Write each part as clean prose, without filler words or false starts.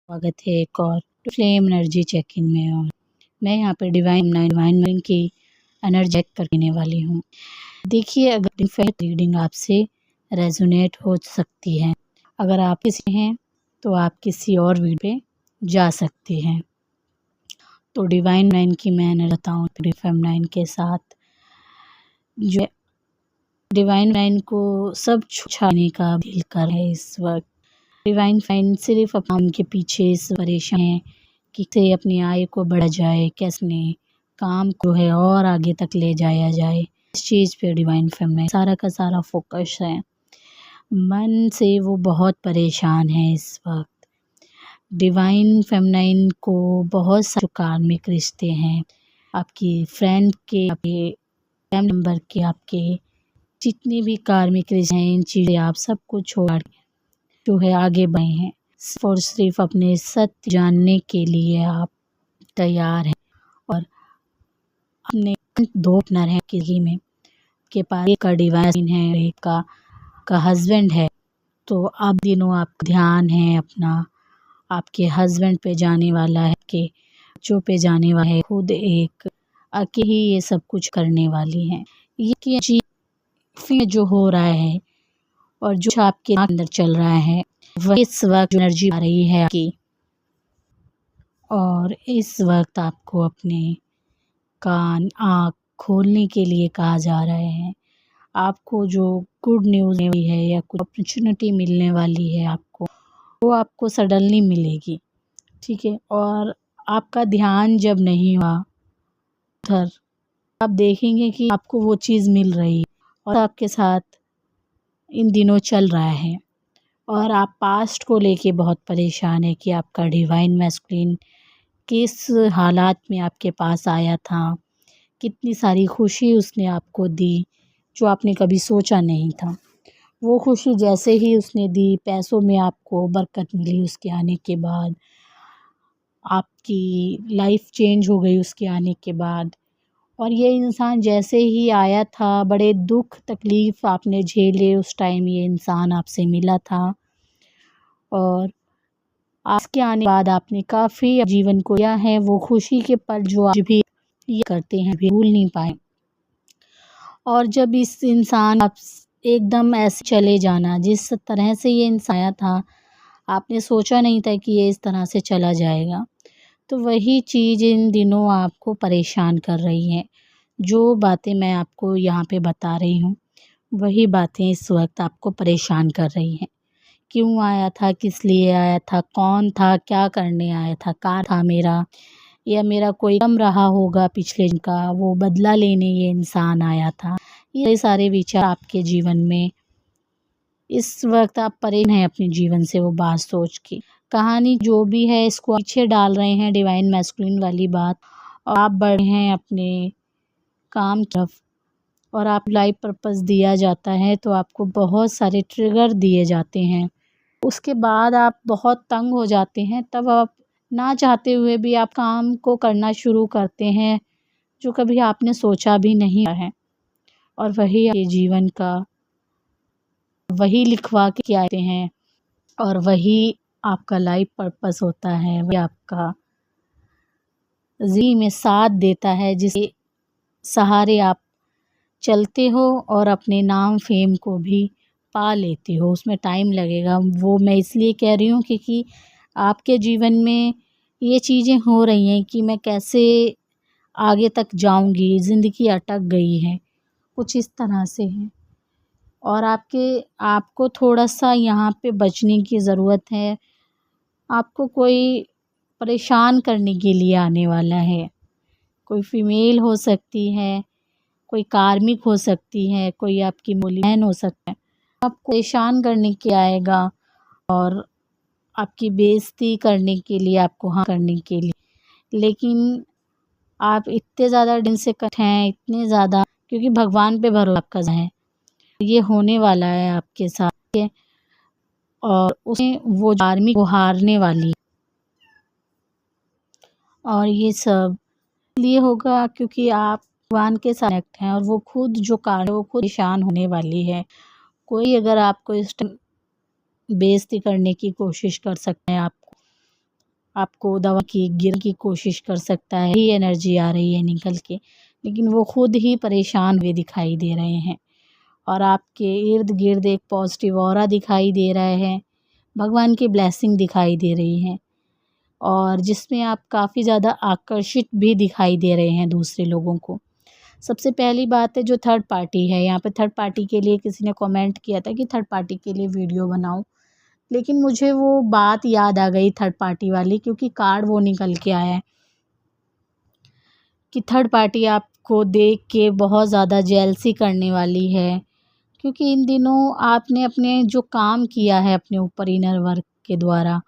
स्वागत है एक और फ्लेम एनर्जी चेक इन में। और मैं यहाँ पे डिवाइन की एनर्जी चेक करने वाली हूँ। देखिए, अगर रीडिंग आपसे रेजोनेट हो सकती है। अगर आप किसी हैं तो आप किसी और वीडियो पे जा सकते हैं। तो डिवाइन नाइन की मैं बताऊँ फेमिनाइन के साथ जो डिवाइन नाइन को सब छाने का दिल कर है इस वक्त। डिवाइन फाइन सिर्फ काम के पीछे इस परेशान है कि से अपनी आय को बढ़ा जाए, कैसे काम को है और आगे तक ले जाया जाए। इस चीज़ पे डिवाइन फेमिनाइन सारा का सारा फोकस है। मन से वो बहुत परेशान है इस वक्त। डिवाइन फेमिनाइन को बहुत सारे कार्मिक रिश्ते हैं, आपकी फ्रेंड के, आपके फैमिली मेम्बर के, आपके जितने भी कार्मिक रिश्ते हैं, इन चीज़ें आप सब कुछ छोड़ जो है आगे बढ़े हैं। और सिर्फ अपने सत्य जानने के लिए आप तैयार हैं और अपने दो पार्टनर हैं किसी में के पास एक का डिवाइन है, एक का हस्बैंड है। तो आप दिनों आप ध्यान है अपना आपके हस्बैंड पे जाने वाला है, के बच्चों पे जाने वाला है, खुद एक अकेले ही ये सब कुछ करने वाली हैं। ये चीज़ जो हो रहा है और जो आपके अंदर चल रहा है वह इस वक्त एनर्जी आ रही है आपकी। और इस वक्त आपको अपने कान आँख खोलने के लिए कहा जा रहा है। आपको जो गुड न्यूज़ हुई है या कुछ अपॉर्चुनिटी मिलने वाली है आपको, वो आपको सडनली मिलेगी, ठीक है। और आपका ध्यान जब नहीं हुआ उधर, आप देखेंगे कि आपको वो चीज़ मिल रही है और आपके साथ इन दिनों चल रहा है। और आप पास्ट को लेके बहुत परेशान है कि आपका डिवाइन मैस्कुलिन किस हालात में आपके पास आया था, कितनी सारी खुशी उसने आपको दी जो आपने कभी सोचा नहीं था। वो खुशी जैसे ही उसने दी, पैसों में आपको बरकत मिली उसके आने के बाद, आपकी लाइफ चेंज हो गई उसके आने के बाद। और ये इंसान जैसे ही आया था, बड़े दुख तकलीफ़ आपने झेले उस टाइम ये इंसान आपसे मिला था। और आज के आने के बाद आपने काफ़ी जीवन को दिया है, वो खुशी के पल जो आज भी ये करते हैं भी भूल नहीं पाए। और जब इस इंसान आप एकदम ऐसे चले जाना, जिस तरह से ये इंसान आया था आपने सोचा नहीं था कि ये इस तरह से चला जाएगा। तो वही चीज़ इन दिनों आपको परेशान कर रही है। जो बातें मैं आपको यहाँ पे बता रही हूँ वही बातें इस वक्त आपको परेशान कर रही हैं। क्यों आया था, किस लिए आया था, कौन था, क्या करने आया था, कहाँ था मेरा, या मेरा कोई कम रहा होगा पिछले का, वो बदला लेने ये इंसान आया था। ये सारे विचार आपके जीवन में इस वक्त आप परेशान हैं अपने जीवन से, वो बात सोच के। कहानी जो भी है इसको पीछे डाल रहे हैं डिवाइन मैस्कुलिन वाली बात, और आप बढ़े हैं अपने काम की तरफ। और आप लाइफ पर्पस दिया जाता है तो आपको बहुत सारे ट्रिगर दिए जाते हैं, उसके बाद आप बहुत तंग हो जाते हैं। तब आप ना चाहते हुए भी आप काम को करना शुरू करते हैं जो कभी आपने सोचा भी नहीं है। और वही आपके जीवन का वही लिखवा के आते हैं और वही आपका लाइफ पर्पस होता है, वही आपका ज़िंदगी में साथ देता है, जिसके सहारे आप चलते हो और अपने नाम फेम को भी पा लेते हो। उसमें टाइम लगेगा, वो मैं इसलिए कह रही हूँ क्योंकि आपके जीवन में ये चीज़ें हो रही हैं कि मैं कैसे आगे तक जाऊँगी, ज़िंदगी अटक गई है, कुछ इस तरह से है। और आपको थोड़ा-सा यहाँ पे बचने की ज़रूरत है। आपको कोई परेशान करने के लिए आने वाला है, कोई फीमेल हो सकती है, कोई कार्मिक हो सकती है, कोई आपकी मूली बहन हो सकता है। आपको परेशान करने के आएगा और आपकी बेइज़्ज़ती करने के लिए, आपको हाँ करने के लिए। लेकिन आप इतने ज़्यादा दिन से कट हैं, इतने ज़्यादा, क्योंकि भगवान पे भरोसा आपका है, ये होने वाला है आपके साथ। और उसमें वो धार्मिक को हारने वाली। और ये सब इसलिए होगा क्योंकि आप भगवान के साथ कनेक्ट हैं और वो खुद जो कारण वो खुद परेशान होने वाली है। कोई अगर आपको इस टाइम बेइज़्ज़ती करने की कोशिश कर सकते हैं आपको, आपको दवा की गिरने की कोशिश कर सकता है, ही एनर्जी आ रही है निकल के, लेकिन वो खुद ही परेशान हुए दिखाई दे रहे हैं। और आपके इर्द-गिर्द एक पॉजिटिव ऑरा दिखाई दे रहा है, भगवान की ब्लेसिंग दिखाई दे रही है, और जिसमें आप काफ़ी ज़्यादा आकर्षित भी दिखाई दे रहे हैं दूसरे लोगों को। सबसे पहली बात है जो थर्ड पार्टी है, यहाँ पे थर्ड पार्टी के लिए किसी ने कमेंट किया था कि थर्ड पार्टी के लिए वीडियो बनाऊँ, लेकिन मुझे वो बात याद आ गई थर्ड पार्टी वाली, क्योंकि कार्ड वो निकल के आया है कि थर्ड पार्टी आपको देख के बहुत ज़्यादा जेलसी करने वाली है, क्योंकि इन दिनों आपने अपने जो काम किया है अपने ऊपर इनर वर्क के द्वारा,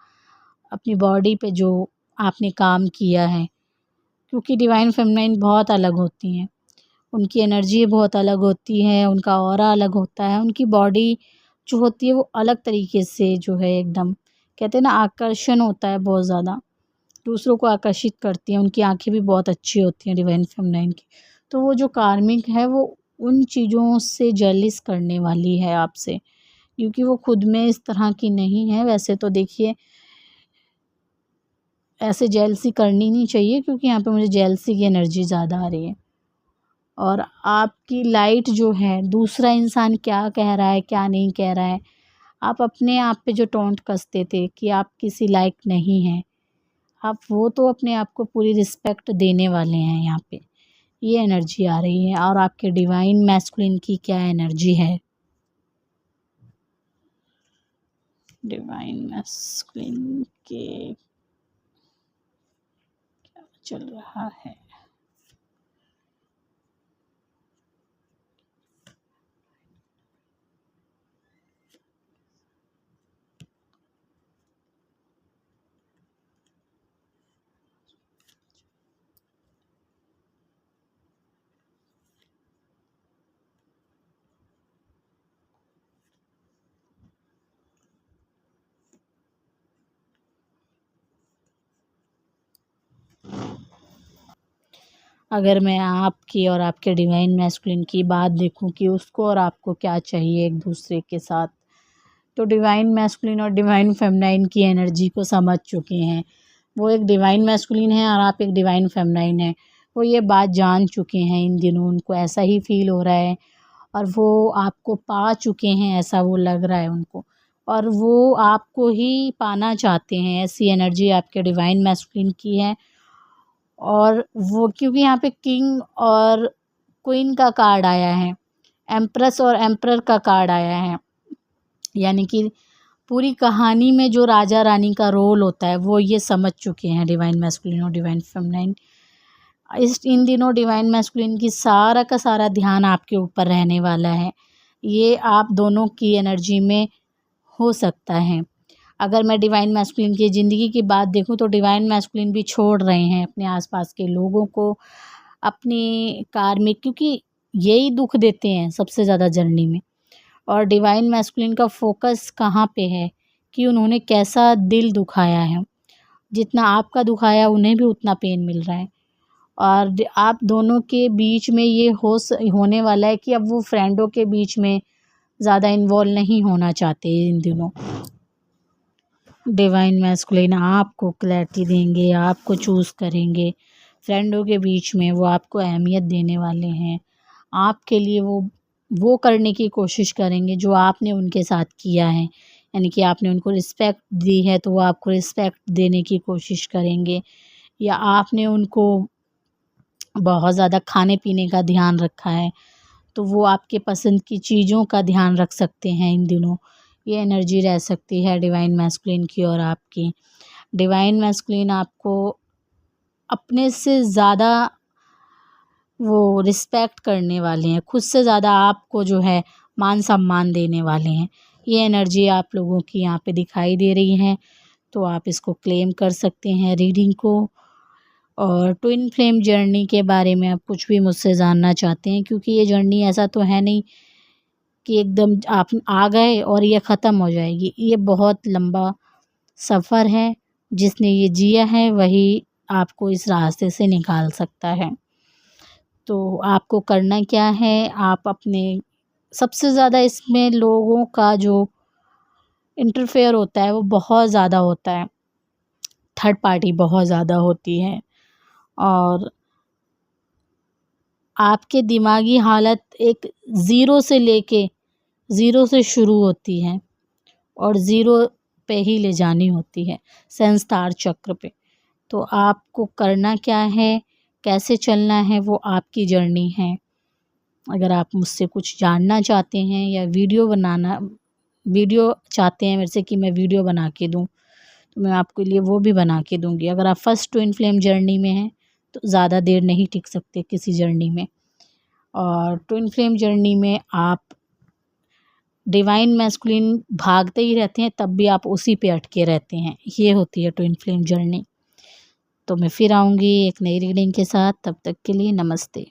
अपनी बॉडी पे जो आपने काम किया है, क्योंकि डिवाइन फेमिनाइन बहुत अलग होती हैं, उनकी एनर्जी बहुत अलग होती है, उनका ऑरा अलग होता है, उनकी बॉडी जो होती है वो अलग तरीके से जो है एकदम, कहते हैं ना, आकर्षण होता है बहुत ज़्यादा, दूसरों को आकर्षित करती हैं, उनकी आँखें भी बहुत अच्छी होती हैं डिवाइन फेमिनाइन की। तो वो जो कार्मिक है वो उन चीज़ों से जेलस करने वाली है आपसे, क्योंकि वो खुद में इस तरह की नहीं है। वैसे तो देखिए ऐसे जेलसी करनी नहीं चाहिए, क्योंकि यहाँ पे मुझे जेलसी की एनर्जी ज़्यादा आ रही है। और आपकी लाइट जो है, दूसरा इंसान क्या कह रहा है क्या नहीं कह रहा है, आप अपने आप पे जो टोंट कसते थे कि आप किसी लायक नहीं हैं, आप वो तो अपने आप को पूरी रिस्पेक्ट देने वाले हैं यहाँ पे। ये एनर्जी आ रही है। और आपके डिवाइन मैस्कुलिन की क्या एनर्जी है, डिवाइन मैस्कुलिन के क्या चल रहा है। अगर मैं आपकी और आपके डिवाइन मैस्कुलिन की बात देखूं कि उसको और आपको क्या चाहिए एक दूसरे के साथ, तो डिवाइन मैस्कुलिन और डिवाइन फेमिनाइन की एनर्जी को समझ चुके हैं। वो एक डिवाइन मैस्कुलिन है और आप एक डिवाइन फेमिनाइन है। वो ये बात जान चुके हैं, इन दिनों उनको ऐसा ही फील हो रहा है, और वो आपको पा चुके हैं, ऐसा वो लग रहा है उनको, और वो आपको ही पाना चाहते हैं। ऐसी एनर्जी आपके डिवाइन मैस्कुलिन की है। और वो क्योंकि यहाँ पे किंग और क्वीन का कार्ड आया है, एम्प्रेस और एम्परर का कार्ड आया है, यानी कि पूरी कहानी में जो राजा रानी का रोल होता है वो ये समझ चुके हैं डिवाइन मैस्कुलिन और डिवाइन फेमिनाइन। इन दिनों डिवाइन मैस्कुलिन की सारा का सारा ध्यान आपके ऊपर रहने वाला है। ये आप दोनों की एनर्जी में हो सकता है। अगर मैं डिवाइन मैस्कुलिन की ज़िंदगी की बात देखूँ तो डिवाइन मैस्कुलिन भी छोड़ रहे हैं अपने आसपास के लोगों को, अपनी कार्मिक, क्योंकि यही दुख देते हैं सबसे ज़्यादा जर्नी में। और डिवाइन मैस्कुलिन का फोकस कहाँ पे है कि उन्होंने कैसा दिल दुखाया है, जितना आपका दुखाया उन्हें भी उतना पेन मिल रहा है। और आप दोनों के बीच में ये होने वाला है कि अब वो फ्रेंडों के बीच में ज़्यादा इन्वॉल्व नहीं होना चाहते इन दिनों। डिवाइन मैस्कुलिन आपको क्लैरिटी देंगे, आपको चूज़ करेंगे, फ्रेंडों के बीच में वो आपको अहमियत देने वाले हैं, आपके लिए वो करने की कोशिश करेंगे जो आपने उनके साथ किया है, यानी कि आपने उनको रिस्पेक्ट दी है तो वो आपको रिस्पेक्ट देने की कोशिश करेंगे, या आपने उनको बहुत ज़्यादा खाने पीने का ध्यान रखा है तो वो आपके पसंद की चीज़ों का ध्यान रख सकते हैं इन दिनों। ये एनर्जी रह सकती है डिवाइन मैस्कुलिन की और आपकी। डिवाइन मैस्कुलिन आपको अपने से ज़्यादा वो रिस्पेक्ट करने वाले हैं, खुद से ज़्यादा आपको जो है मान सम्मान देने वाले हैं। ये एनर्जी आप लोगों की यहाँ पे दिखाई दे रही है, तो आप इसको क्लेम कर सकते हैं रीडिंग को। और ट्विन फ्लेम जर्नी के बारे में आप कुछ भी मुझसे जानना चाहते हैं, क्योंकि ये जर्नी ऐसा तो है नहीं कि एकदम आप आ गए और ये ख़त्म हो जाएगी। ये बहुत लंबा सफ़र है, जिसने ये जिया है वही आपको इस रास्ते से निकाल सकता है। तो आपको करना क्या है, आप अपने सबसे ज़्यादा इसमें लोगों का जो इंटरफेयर होता है वो बहुत ज़्यादा होता है। थर्ड पार्टी बहुत ज़्यादा होती है और आपके दिमागी हालत एक ज़ीरो से लेके ज़ीरो से शुरू होती है और ज़ीरो पे ही ले जानी होती है, संस्कार चक्र पे। तो आपको करना क्या है, कैसे चलना है, वो आपकी जर्नी है। अगर आप मुझसे कुछ जानना चाहते हैं या वीडियो चाहते हैं मेरे से कि मैं वीडियो बना के दूँ, तो मैं आपके लिए वो भी बना के दूँगी। अगर आप फर्स्ट ट्विन फ्लेम जर्नी में हैं, तो ज़्यादा देर नहीं टिक सकते किसी जर्नी में। और ट्विन फ्लेम जर्नी में आप डिवाइन मैस्कुलिन भागते ही रहते हैं, तब भी आप उसी पे अटके रहते हैं। ये होती है ट्विन फ्लेम जर्नी। तो मैं फिर आऊँगी एक नई रीडिंग के साथ, तब तक के लिए नमस्ते।